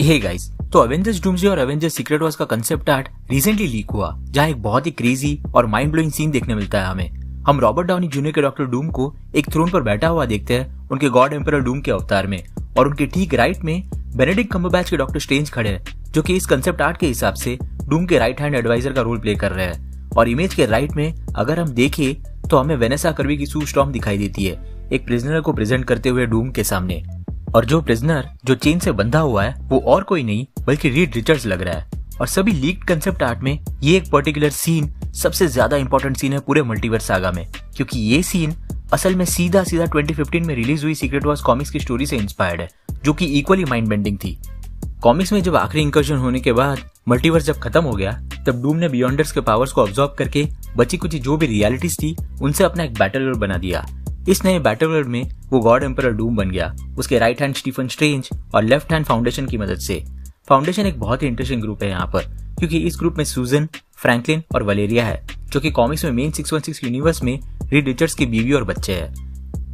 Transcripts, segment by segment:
Hey guys, तो Avengers doomsday और Avengers secret Wars का कंसेप्ट आर्ट रिसेंटली लीक हुआ, जहां एक बहुत ही क्रेजी और माइंड ब्लोइंग सीन देखने मिलता है हमें। हम रॉबर्ट डाउनी जूनियर के डॉक्टर डूम को एक थ्रोन पर बैठा हुआ देखते हैं, उनके गॉड एम्परर डूम के अवतार में, और उनके ठीक राइट में बेनेडिक्ट कम्बरबैच के डॉक्टर स्ट्रेंज खड़े हैं, जो कि इस कंसेप्ट आर्ट के हिसाब से डूम के राइट हैंड एडवाइजर का रोल प्ले कर रहे हैं। और इमेज के राइट में अगर हम देखें तो हमें वेनेसा कर्वी की सू स्टॉर्म दिखाई देती है, एक प्रिजनर को प्रेजेंट करते हुए डूम के सामने। और जो प्रिजनर जो चेन से बंधा हुआ है वो और कोई नहीं बल्कि रीड रिचर्ड्स लग रहा है। और सभी लीक्ड कंसेप्ट आर्ट में ये एक पर्टिकुलर सीन सबसे ज्यादा इंपॉर्टेंट सीन है पूरे मल्टीवर्स सागा में, क्योंकि ये सीन असल में सीधा 2015 में रिलीज हुई सीक्रेट वॉर्स कॉमिक्स की स्टोरी से इंस्पायर्ड है, जो कि इक्वली माइंड बेंडिंग थी। कॉमिक्स में जब आखिरी इंकर्जन होने के बाद मल्टीवर्स जब खत्म हो गया, तब डूम ने बियॉन्डर्स के पावर्स को ऑब्जॉर्व करके बची कुछ जो भी रियलिटीज थी उनसे अपना एक बैटल वर्ल्ड बना दिया। इस नए बैटल वर्ल्ड में वो गॉड एम्परर डूम बन गया, उसके राइट हैंड स्टीफन स्ट्रेंज और लेफ्ट हैंड फाउंडेशन की मदद से। फाउंडेशन एक बहुत ही इंटरेस्टिंग ग्रुप है यहाँ पर, क्योंकि इस ग्रुप में सूजन, फ्रैंकलिन और वलेरिया है, जो कि कॉमिक्स में मेन 616 यूनिवर्स में रीड रिचर्ड्स की बीवी और बच्चे हैं।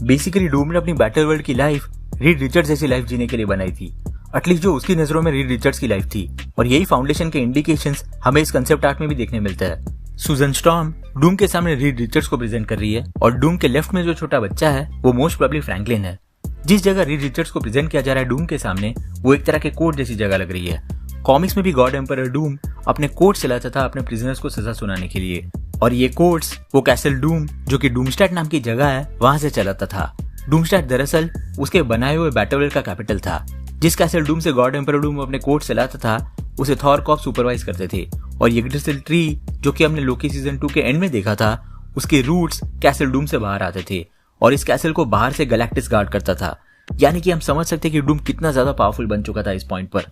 बेसिकली डूम ने अपनी बैटल वर्ल्ड की लाइफ रीड रिचर्ड्स जैसी लाइफ जीने के लिए बनाई थी, एटलीस्ट जो उसकी नजरों में रीड रिचर्ड्स की लाइफ थी। और यही फाउंडेशन के इंडिकेशंस हमें इस कंसेप्ट आर्ट में भी देखने मिलता है। सूजन स्टॉर्म डूम के सामने रीड रिचर्ड्स को प्रेजेंट कर रही है, और डूम के लेफ्ट में जो छोटा बच्चा है वो मोस्ट प्रोबेबली फ्रैंकलिन है। जिस जगह रीड रिचर्ड्स को प्रेजेंट किया जा रहा है डूम के सामने, वो एक तरह के कोर्ट जैसी जगह लग रही है। कॉमिक्स में भी गॉड एम्परर डूम अपने कोर्ट चलाता था अपने प्रिजनर्स को सजा सुनाने के लिए, और ये कोर्ट्स वो कैसल डूम जो कि डूमस्टैट नाम की जगह है वहां से चलाता था। डूमस्टैट दरअसल उसके बनाए हुए बैटल वर्ल्ड का कैपिटल था। जिस कैसल डूम से गॉड एम्परर डूम अपने कोर्ट चलाता था उसे थॉर कॉप सुपरवाइज करते थे, और यग्ड्रासिल ट्री जो कि हमने लोकी सीजन 2 के एंड में देखा था, उसके रूट्स कैसल डूम से बाहर आते थे, और इस कैसल को बाहर से गैलेक्टिस गार्ड करता था। यानी कि हम समझ सकते हैं कि डूम कितना ज्यादा पावरफुल बन चुका था इस पॉइंट पर।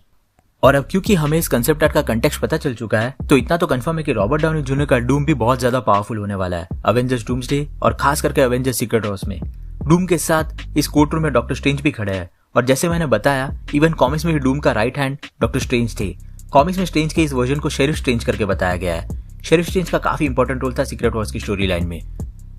और अब क्योंकि हमें इस कंसेप्ट आर्ट का कंटेक्स्ट पता चल चुका है, तो इतना तो कंफर्म है कि रॉबर्ट डाउनी जूनियर का डूम भी बहुत ज्यादा पावरफुल होने वाला है एवेंजर्स डूम्सडे और खास करके एवेंजर्स सीक्रेट वॉर्स में। डूम के साथ इस कोर्ट रूम में डॉक्टर स्ट्रेंज भी खड़े हैं, और जैसे मैंने बताया इवन कॉमिक्स में भी डूम का राइट हैंड डॉक्टर स्ट्रेंज थे। कॉमिक्स में स्ट्रेंज के इस वर्जन को शेरिफ स्ट्रेंज करके बताया गया है। शेरिफ स्ट्रेंज का काफी इंपॉर्टेंट रोल था सीक्रेट वॉर्स की स्टोरी लाइन में।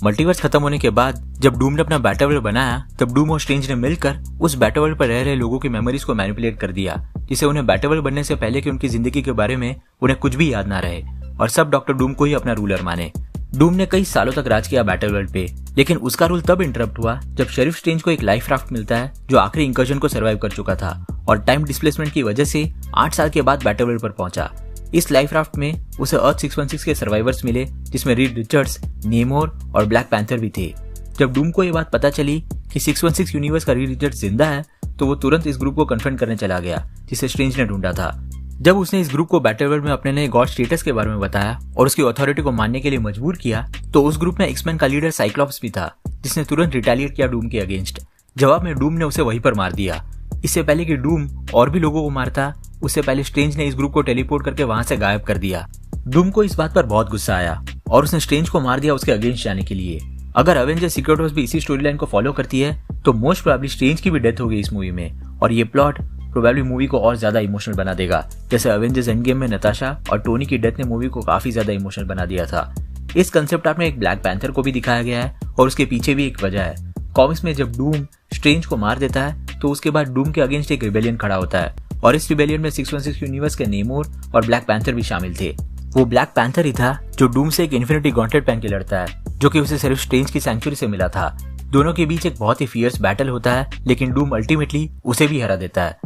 मल्टीवर्स खत्म होने के बाद जब डूम ने अपना बैटल वर्ल्ड बनाया, तब डूम और स्ट्रेंज ने मिलकर उस बैटल वर्ल्ड पर रह रहे लोगों की मेमोरीज को मैनिपुलेट कर दिया, जिससे उन्हें बैटल वर्ल्ड बनने से पहले की उनकी जिंदगी के बारे में उन्हें कुछ भी याद ना रहे, और सब डॉक्टर डूम को ही अपना रूलर माने। डूम ने कई सालों तक राज किया बैटल वर्ल्ड पे, लेकिन उसका रूल तब इंटरप्ट हुआ जब शेरिफ स्ट्रेंज को एक लाइफ राफ्ट मिलता है जो आखिरी इंकर्जन को सर्वाइव कर चुका था, और टाइम डिस्प्लेसमेंट की वजह से 8 साल के बाद बैटल वर्ल्ड पर पहुंचा। इस लाइफ राफ्ट में उसे अर्थ 616 के सर्वाइवर्स मिले, जिसमें रीड रिचर्ड्स, नेमोर और ब्लैक पैंथर भी थे। जब डूम को ये बात पता चली कि 616 यूनिवर्स का रीड रिचर्ड्स जिंदा है, तो वो तुरंत इस ग्रुप को कन्फ्रंट करने चला गया जिसे स्ट्रेंज ने ढूंढा था। जब उसने इस ग्रुप को बैटल वर्ल्ड में अपने नए गॉड स्टेटस के बारे में बताया और उसकी अथॉरिटी को मानने के लिए मजबूर किया, तो उस ग्रुप में एक्समैन का लीडर साइक्लॉप्स भी था, जिसने तुरंत रिटेलिएट किया डूम के अगेंस्ट। जवाब में डूम ने उसे वहीं पर मार दिया। इससे पहले कि डूम और भी लोगों को मारता, उससे पहले स्ट्रेंज ने इस ग्रुप को टेलीपोर्ट करके वहां से गायब कर दिया। डूम को इस बात पर बहुत गुस्सा आया और उसने स्ट्रेंज को मार दिया उसके अगेंस्ट जाने के लिए। अगर एवेंजर्स सीक्रेट वॉर्स भी इसी स्टोरी लाइन को फॉलो करती है, तो मोस्ट प्रोबेबली स्ट्रेंज की भी डेथ होगी इस मूवी में, और ये प्लॉट प्रोबेबली मूवी को और ज्यादा इमोशनल बना देगा, जैसे एवेंजर्स एंड गेम में नताशा और टोनी की डेथ ने मूवी को काफी ज्यादा इमोशनल बना दिया था। इस कंसेप्ट आर्ट में एक ब्लैक पैंथर को भी दिखाया गया है, और उसके पीछे भी एक वजह है। कॉमिक्स में जब डूम स्ट्रेंज को मार देता है, तो उसके बाद डूम के अगेंस्ट एक रिबेलियन खड़ा होता है, और इस रिबेलियन में 616 यूनिवर्स के नेमोर और ब्लैक पैंथर भी शामिल थे। वो ब्लैक पैंथर ही था जो डूम से एक इन्फिनिटी गॉन्टलेट पहन के लड़ता है, जो कि उसे सिर्फ स्ट्रेंज की सैंक्चुरी से मिला था। दोनों के बीच एक बहुत ही फियर्स बैटल होता है, लेकिन डूम अल्टीमेटली उसे भी हरा देता है।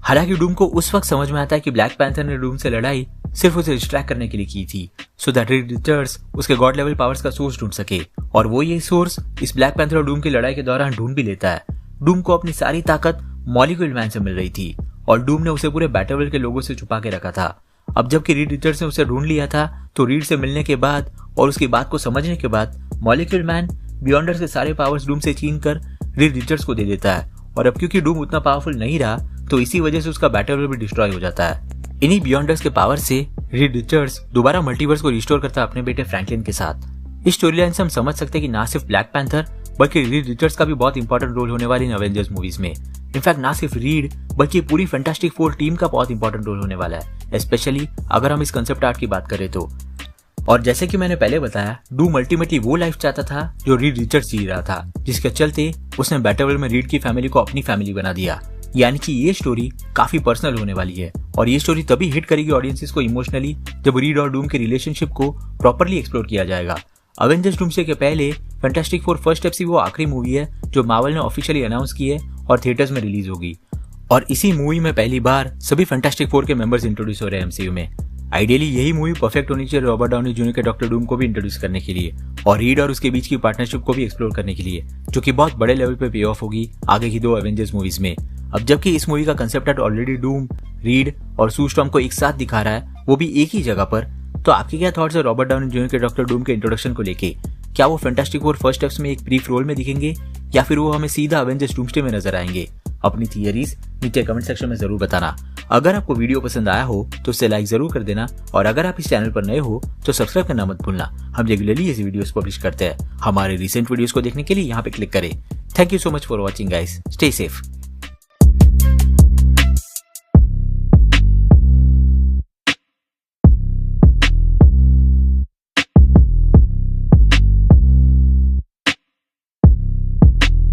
हालांकि डूम को उस वक्त समझ में आता है कि ब्लैक पैंथर ने डूम से लड़ाई सिर्फ उसे डिस्ट्रैक्ट करने के लिए की थी, सो दैट रीड रिचर्ड्स उसके गॉड लेवल पावर्स का सोर्स ढूंढ सके, और वो ये सोर्स इस ब्लैक पैंथर और डूम की लड़ाई के दौरान ढूंढ भी लेता है। डूम को अपनी सारी ताकत मॉलिक्यूल मैन से मिल रही थी, और डूम ने उसे पूरे बैटल वर्ल्ड के लोगों से छुपा के रखा था। अब जबकि रीड रिचर्ड्स ने उसे ढूंढ लिया था, तो रीड से मिलने के बाद और उसकी बात को समझने के बाद मॉलिक्यूल मैन बियॉन्डर्स के सारे पावर्स डूम से छीन कर रीड रिचर्ड्स को दे देता है। और अब क्योंकि डूम उतना पावरफुल नहीं रहा, तो इसी वजह से उसका बैटल वर्ल्ड भी डिस्ट्रॉय हो जाता है। इन्हीं बियॉन्डर्स के पावर से रीड रिचर्ड्स दोबारा मल्टीवर्स को रिस्टोर करता है अपने बेटे फ्रैंकलिन के साथ। इस स्टोरी लाइन से हम समझ सकते हैं कि ना सिर्फ ब्लैक पैंथर बल्कि रीड रिचर्ड्स का भी बहुत इंपॉर्टेंट रोल होने वाली इन एवेंजर्स मूवीज में। इनफैक्ट ना सिर्फ रीड बल्कि पूरी फैंटास्टिक फोर टीम का बहुत इंपॉर्टेंट रोल होने वाला है, स्पेशली अगर हम इस कंसेप्ट आर्ट की बात करें तो। और जैसे कि मैंने पहले बताया, डूम अल्टीमेटली वो लाइफ चाहता था जो रीड रिचर्ड्स जी रहा था, जिसके चलते उसने बैटल वर्ल्ड में रीड की फैमिली को अपनी फैमिली बना दिया। यानी कि ये स्टोरी काफी पर्सनल होने वाली है और ये स्टोरी तभी हिट करेगी ऑडियंसेस को इमोशनली जब रीड और डूम के रिलेशनशिप को प्रॉपरली एक्सप्लोर किया जाएगा। अवेंजर्स डूम्सडे के पहले फैंटास्टिक फोर फर्स्ट स्टेप वो आखिरी मूवी है जो मार्वल ने ऑफिशियली अनाउंस की है और थिएटर्स में रिलीज होगी। और इसी मूवी में पहली बार सभी फैंटास्टिक फोर के मेंबर्स इंट्रोड्यूस हो रहे हैं एमसीयू में। आइडियली यही मूवी परफेक्ट होनी चाहिए रॉबर्ट डाउनी जूनियर के डॉक्टर डूम को भी इंट्रोड्यूस करने के लिए और रीड और उसके बीच की पार्टनरशिप को भी एक्सप्लोर करने के लिए, जो कि बहुत बड़े लेवल पे पे ऑफ होगी आगे की 2 एवेंजर्स मूवीज में। अब जबकि इस मूवी का concept art already Doom, read और सू स्टॉर्म को एक साथ दिखा रहा है, वो भी एक ही जगह पर, तो आपके क्या थॉट्स है रॉबर्ट डाउनी जूनियर के डॉक्टर डूम के इंट्रोडक्शन को लेके? क्या वो फैंटास्टिक फोर फर्स्ट स्टेप्स में एक ब्रीफ रोल में दिखेंगे या फिर वो हमें सीधा अवेंजर्स डूम्सडे में नजर आएंगे? अपनी थियरीज नीचे कमेंट सेक्शन में जरूर बताना। अगर आपको वीडियो पसंद आया हो तो उसे लाइक जरूर कर देना और अगर आप इस चैनल पर नए हो तो सब्सक्राइब करना मत भूलना। हम रेगुलरली ऐसी वीडियोस पब्लिश करते हैं। हमारे रिसेंट वीडियोस को देखने के लिए यहाँ पे क्लिक करें। Thank you so much for watching guys. Stay safe.